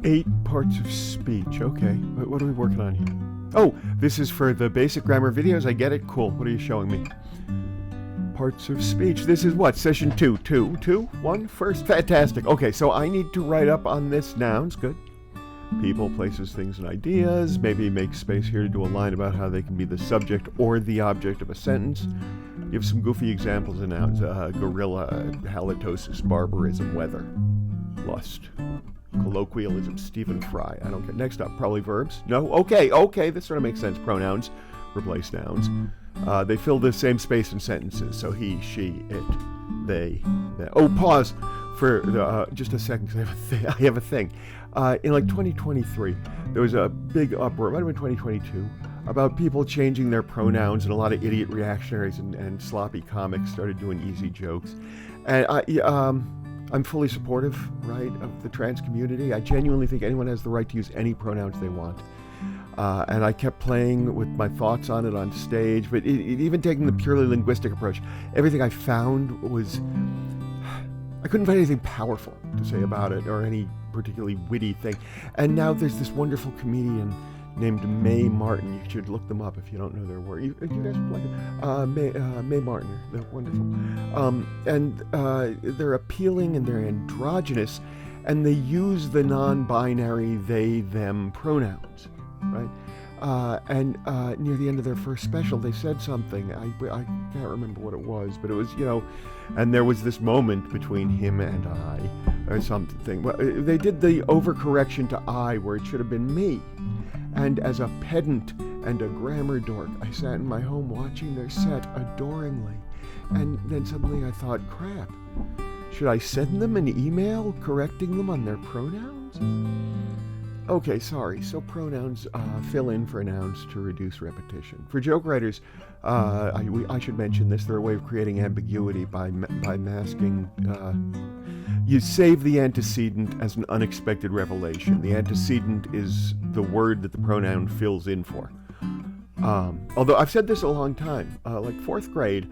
8 parts of speech. Okay, what are we working on here? Oh, this is for the basic grammar videos. I get it. Cool. What are you showing me? Parts of speech. This is what? Session 2. 1? First? Fantastic. Okay, so I need to write up on this nouns. Good. People, places, things, and ideas. Maybe make space here to do a line about how they can be the subject or the object of a sentence. Give some goofy examples of nouns. Gorilla, halitosis, barbarism, weather, lust, colloquialism, Stephen Fry. I don't get. Next up, probably verbs. No? Okay, this sort of makes sense. Pronouns replace nouns. They fill the same space in sentences. So he, she, it, they. Oh, pause for just a second, because I have a thing. In like 2023, there was a big uproar, it might have been 2022, about people changing their pronouns, and a lot of idiot reactionaries and sloppy comics started doing easy jokes. And I'm fully supportive, right, of the trans community. I genuinely think anyone has the right to use any pronouns they want. And I kept playing with my thoughts on it on stage, but even taking the purely linguistic approach, everything I found was, I couldn't find anything powerful to say about it, or any particularly witty thing. And now there's this wonderful comedian named Mae Martin. You should look them up if you don't know their work. You guys like it? Mae Martin. They're wonderful. And they're appealing and they're androgynous, and they use the non-binary they, them pronouns, right? And near the end of their first special, they said something. I can't remember what it was, but it was, and there was this moment between him and I, or something. Well, they did the overcorrection to I where it should have been me. And as a pedant and a grammar dork, I sat in my home watching their set adoringly. And then suddenly I thought, crap, should I send them an email correcting them on their pronouns? Okay, sorry. So pronouns fill in for nouns to reduce repetition. For joke writers, I should mention this. They're a way of creating ambiguity by masking. You save the antecedent as an unexpected revelation. The antecedent is the word that the pronoun fills in for. Although I've said this a long time, like 4th grade,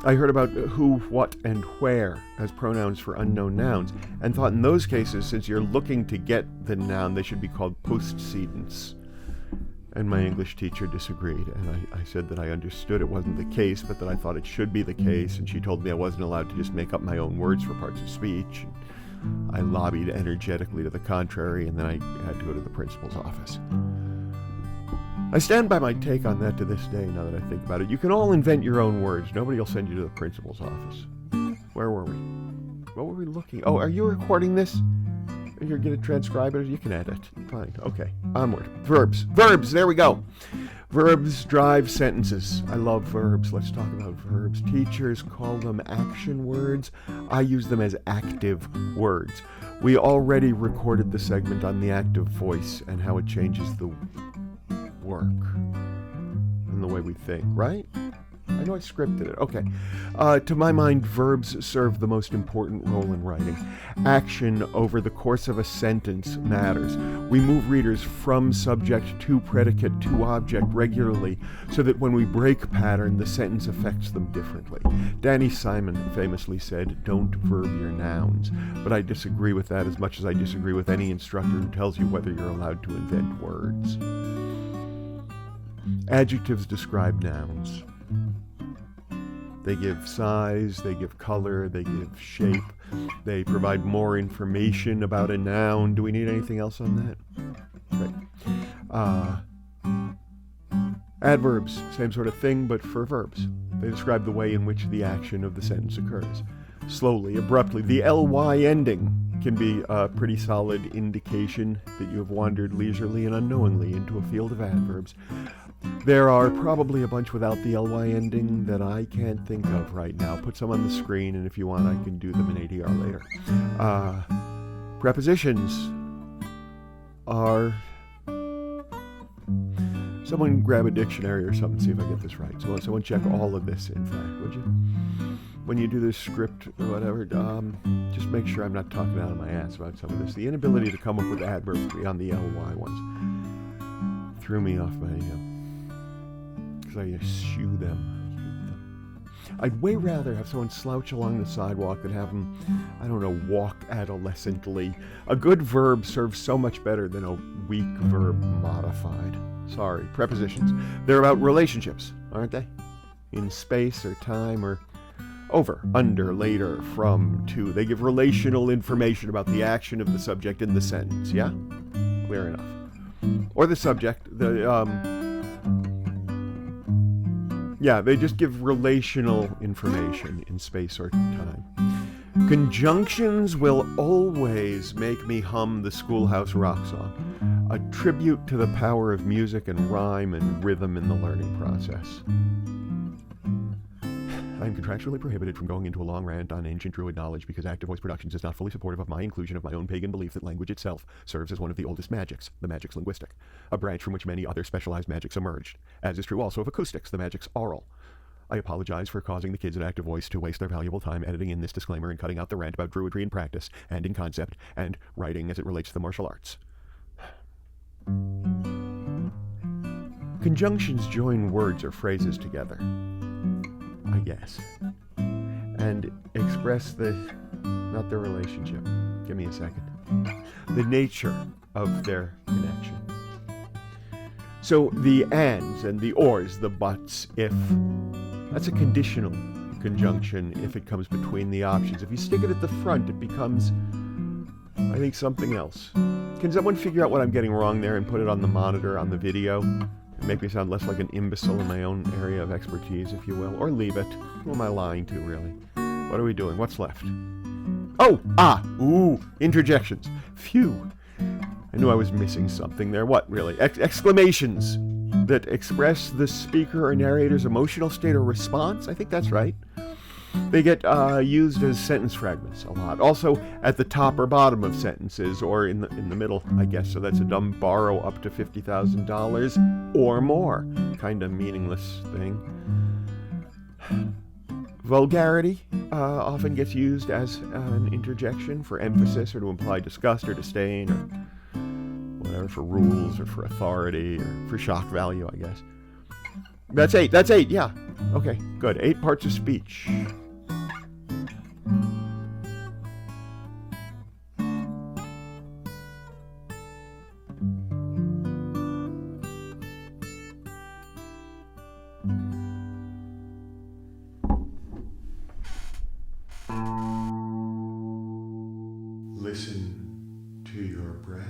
I heard about who, what, and where as pronouns for unknown nouns, and thought in those cases, since you're looking to get the noun, they should be called postcedents. And my English teacher disagreed, and I said that I understood it wasn't the case, but that I thought it should be the case, and she told me I wasn't allowed to just make up my own words for parts of speech. I lobbied energetically to the contrary, and then I had to go to the principal's office. I stand by my take on that to this day, now that I think about it. You can all invent your own words. Nobody will send you to the principal's office. Where were we? What were we looking? Oh, are you recording this? You're going to transcribe it? You can edit. Fine. Okay. Onward. Verbs. Verbs. There we go. Verbs drive sentences. I love verbs. Let's talk about verbs. Teachers call them action words. I use them as active words. We already recorded the segment on the active voice and how it changes the work and the way we think, right? I know I scripted it. Okay. To my mind, verbs serve the most important role in writing. Action over the course of a sentence matters. We move readers from subject to predicate to object regularly so that when we break pattern, the sentence affects them differently. Danny Simon famously said, "Don't verb your nouns." But I disagree with that as much as I disagree with any instructor who tells you whether you're allowed to invent words. Adjectives describe nouns. They give size, they give color, they give shape, they provide more information about a noun. Do we need anything else on that? Right. Adverbs, same sort of thing, but for verbs. They describe the way in which the action of the sentence occurs. Slowly, abruptly. The ly ending can be a pretty solid indication that you have wandered leisurely and unknowingly into a field of adverbs. There are probably a bunch without the ly ending that I can't think of right now. Put some on the screen, and if you want, I can do them in ADR later. Prepositions are... Someone grab a dictionary or something, see if I get this right. So someone check all of this, in fact, would you? When you do this script or whatever, just make sure I'm not talking out of my ass about some of this. The inability to come up with adverbs beyond the ly ones threw me off my... because I eschew them. I'd way rather have someone slouch along the sidewalk than have them, I don't know, walk adolescently. A good verb serves so much better than a weak verb modified. Sorry, prepositions. They're about relationships, aren't they? In space or time or over, under, later, from, to. They give relational information about the action of the subject in the sentence, yeah? Clear enough. Or the subject, yeah, they just give relational information in space or time. Conjunctions will always make me hum the Schoolhouse Rock song, a tribute to the power of music and rhyme and rhythm in the learning process. I am contractually prohibited from going into a long rant on ancient Druid knowledge because Active Voice Productions is not fully supportive of my inclusion of my own pagan belief that language itself serves as one of the oldest magics, the magic's linguistic, a branch from which many other specialized magics emerged, as is true also of acoustics, the magic's aural. I apologize for causing the kids at Active Voice to waste their valuable time editing in this disclaimer and cutting out the rant about Druidry in practice and in concept and writing as it relates to the martial arts. Conjunctions join words or phrases together, I guess, and express not the relationship, give me a second, the nature of their connection. So the ands and the ors, the buts, if, that's a conditional conjunction if it comes between the options. If you stick it at the front, it becomes, I think, something else. Can someone figure out what I'm getting wrong there and put it on the monitor, on the video? Make me sound less like an imbecile in my own area of expertise, if you will. Or leave it. Who am I lying to, really? What are we doing? What's left? Oh! Interjections. Phew. I knew I was missing something there. What, really? Exclamations that express the speaker or narrator's emotional state or response? I think that's right. They get used as sentence fragments a lot. Also at the top or bottom of sentences, or in the middle, I guess. So that's a dumb borrow up to $50,000 or more kind of meaningless thing. Vulgarity often gets used as an interjection for emphasis or to imply disgust or disdain or whatever, for rules or for authority or for shock value, I guess. That's 8, yeah. Okay, good. 8 parts of speech. Listen to your breath.